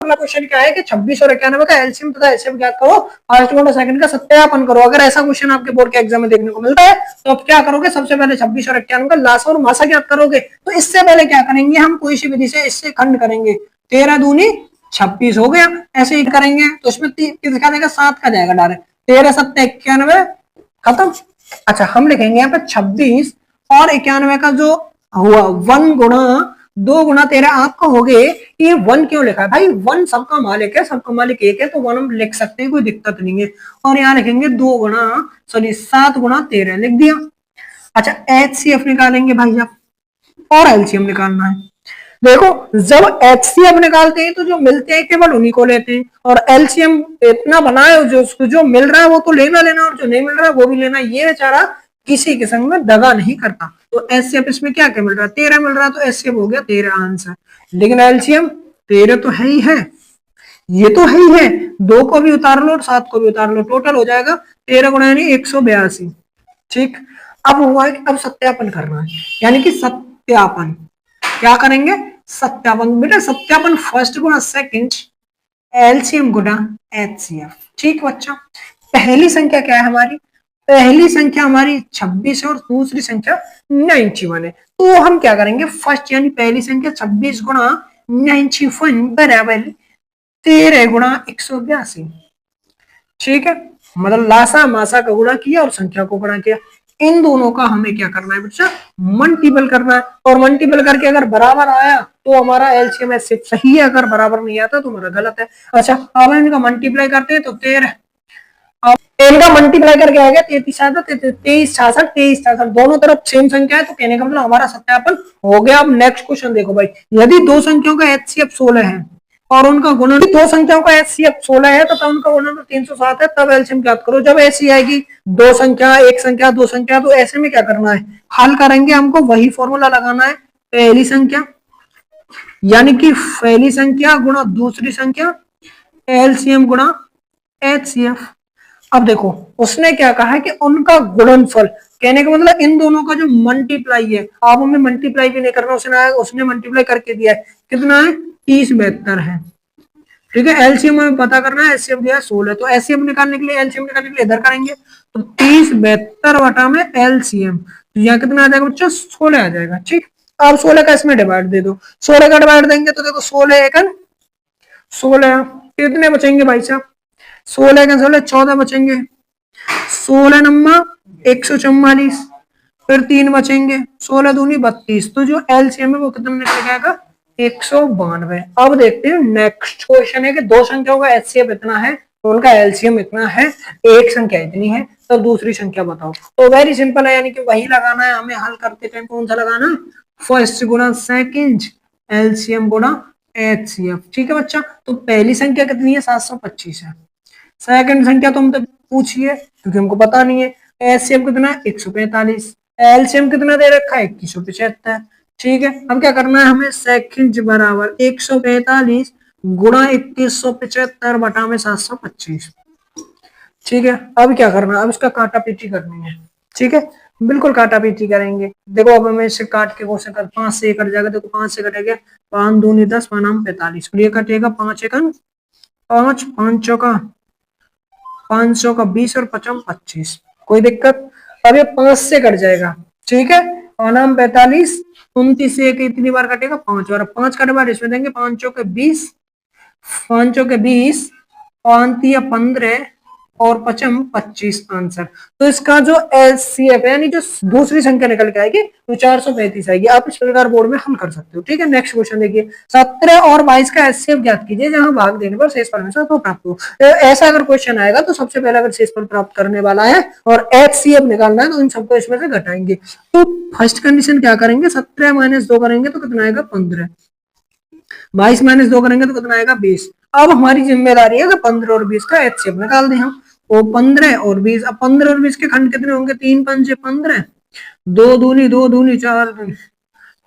अगला क्वेश्चन क्या है कि 26 और 91 का एलसीएम तथा एचसीएफ ज्ञात करो, फर्स्ट गुणा सेकंड का सत्यापन करो। अगर ऐसा क्वेश्चन आपके बोर्ड के एग्जाम में देखने को मिलता है तो आप क्या करोगे, सबसे पहले 26 और 91 का लासा और मासा ज्ञात करोगे। तो इससे पहले क्या करेंगे, हम कोई सी विधि से इससे खंड करेंगे। 13 दूनी 26 हो गया, ऐसे ही करेंगे तो इसमें दिखा देगा 7 का जाएगा डायरेक्ट, 13 7 91 खत्म। अच्छा हम लिखेंगे यहाँ पे 26 और 91 का जो हुआ 1 गुणा 2 गुणा 13 आपका हो गए। ये 1 क्यों लिखा है भाई, 1 सबका मालिक है, सबका मालिक 1 है तो 1 हम लिख सकते हैं, कोई दिक्कत नहीं है। और यहाँ लिखेंगे 7 गुणा 13 लिख दिया। अच्छा एचसीएफ निकालेंगे भाई आप, और एलसीएम निकालना है। देखो जब एचसीएफ निकालते हैं तो जो मिलते हैं केवल उन्हीं को लेते हैं, और एलसीएम इतना बनाए जो मिल रहा है वो तो लेना लेना, और जो नहीं मिल रहा है वो भी लेना। ये बेचारा किसी के संग में दगा नहीं करता। तो एचसीएफ इसमें क्या क्या मिल रहा है, 13 मिल रहा है, तो एचसीएफ हो गया 13 आंसर। लेकिन एलसीएम 13 तो है ही है, ये तो है ही है, 2 को भी उतार लो और 7 को भी उतार लो, टोटल हो जाएगा 13 गुणा यानी 182। ठीक, अब हुआ है कि अब सत्यापन करना है, यानी कि सत्यापन क्या करेंगे, सत्यापन। बेटा सत्यापन फर्स्ट गुणा सेकंड एलसीएम गुणा एचसीएफ। ठीक बच्चा, पहली संख्या क्या है हमारी, पहली संख्या हमारी 26 है और दूसरी संख्या 91 है। तो हम क्या करेंगे, फर्स्ट यानी पहली संख्या 26 गुणा 91 बराबर 13 गुणा 182। ठीक है, मतलब लासा मासा का गुणा किया और संख्या को गुणा किया। इन दोनों का हमें क्या करना है बच्चा, मल्टीपल करना है, और मल्टीपल करके अगर बराबर आया तो हमारा एलसीएम सिर्फ सही है, अगर बराबर नहीं आता तो हमारा गलत है। अच्छा अब इनका मल्टीप्लाई करते हैं तो 13, अब इनका मल्टीप्लाई करके आ गया 33 23 66 23 66, दोनों तरफ सेम संख्या है, तो कहने का मतलब हमारा सत्यापन हो गया। अब नेक्स्ट क्वेश्चन देखो भाई, यदि दो संख्याओं का एचसीएफ 16 है और उनका गुणन, दो संख्याओं का एचसीएफ 16 है तो उनका गुणन 307 है, तब एलसीएम ज्ञात करो। जब ऐसी आएगी दो संख्या एक संख्या दो संख्या, तो ऐसे में क्या करना है, हल करेंगे, हमको वही फॉर्मूला लगाना है, पहली संख्या यानी कि पहली संख्या गुणा दूसरी संख्या एलसीएम गुणा एचसीएफ। अब देखो उसने क्या कहा है कि उनका गुणनफल, कहने का मतलब इन दोनों का जो मल्टीप्लाई है, अब हमें मल्टीप्लाई भी नहीं करना, उसने मल्टीप्लाई करके दिया है, कितना है 3072 है। ठीक है, एलसीएम हमें पता करना है, एचसीएफ दिया है 16, तो एचसीएफ निकालने के लिए एलसीएम निकालने के लिए इधर करेंगे, तो 3072 बटा में एलसीएम, तो यहाँ कितना आ जाएगा बच्चा 16 आ जाएगा। ठीक, अब 16 का इसमें डिवाइड दे दो, 16 का डिवाइड देंगे तो देखो 16 एकन 16, कितने बचेंगे भाई साहब, 16 का 16 14 बचेंगे, 16 नंबर 144, फिर 3 बचेंगे, 16 दूनी 32, तो जो एलसीएम है वो कितना निकल जाएगा 192। अब देखते हैं नेक्स्ट क्वेश्चन है कि दो संख्याओं का एचसीएफ इतना है तो उनका एलसीएम इतना है, एक संख्या इतनी है, तो दूसरी संख्या बताओ। तो वेरी सिंपल है, यानी कि वही लगाना है हमें हल करते टाइम, कौन सा लगाना, फर्स्ट गुणा सेकंड एलसीएम गुणा एचसीएफ। ठीक है बच्चा, तो पहली संख्या कितनी है 725 है, सेकंड संख्या तो हमसे पूछिए क्योंकि हमको पता नहीं है, एचसीएफ कितना है 145, एलसीएम कितना दे रखा है 2175। ठीक है, अब क्या करना है हमें, सेकंड बराबर 145 गुणा 2175 बटा में 725। ठीक है, अब क्या करना है, अब इसका काटा पीटी करनी है। ठीक है, बिल्कुल काटा पीटी करेंगे। देखो अब हमें इसे काट के क्वेश्चन कर, 5 से कट जाएगा, देखो 5 से कटेगा, 5 दूनी 10 5 45, ये कटेगा 5 एकन 5 5 चौका 500 का 20 और 5 25, कोई दिक्कत। अब ये 5 से कट जाएगा। ठीक है, 5 45, 29 से कितनी बार कटेगा 5, और 5 का डिवाइड इसमें देंगे, 5 चौके 20, 5 चौके 20, 5 या 15 और 5 25 आंसर। तो इसका जो एचसीएफ यानी जो दूसरी संख्या निकल के आएगी वो 435 आएगी। आप इस प्रकार बोर्ड में हल कर सकते हो। ठीक है, नेक्स्ट क्वेश्चन देखिए, 17 और 22 का एचसीएफ ज्ञात कीजिए जहां भाग देने पर शेषफल में से तो प्राप्त हो। ऐसा अगर क्वेश्चन आएगा तो सबसे पहले अगर शेषफल प्राप्त करने वाला है और एचसीएफ निकालना है तो इन सबको इसमें से घटाएंगे। तो फर्स्ट कंडीशन क्या करेंगे, 17 माइनस 2 करेंगे तो कितना आएगा 15, 22 माइनस 2 करेंगे तो कितना आएगा 20। अब हमारी जिम्मेदारी है कि 15 और 20 का एचसीएफ निकाल दें हम। वो 15 और 20, अब 15 और 20 के खंड कितने होंगे, 3 पंजे 15, 2 दूनी 4 दूनी।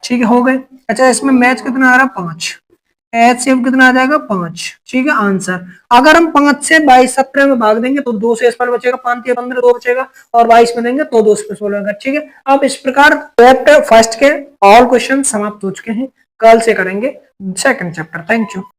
ठीक है, हो गए। अच्छा इसमें मैच कितना आ रहा 5, एचसीएफ कितना आ जाएगा 5। ठीक है, आंसर अगर हम 5 से 22 17 में भाग देंगे तो 2 से शेषफल बचेगा, 5 या 15 2 बचेगा, और 22 में देंगे तो 2 से 16 होगा। ठीक है, अब इस प्रकार चैप्टर फर्स्ट के ऑल क्वेश्चन समाप्त हो चुके हैं। कल से करेंगे सेकंड चैप्टर। Thank you.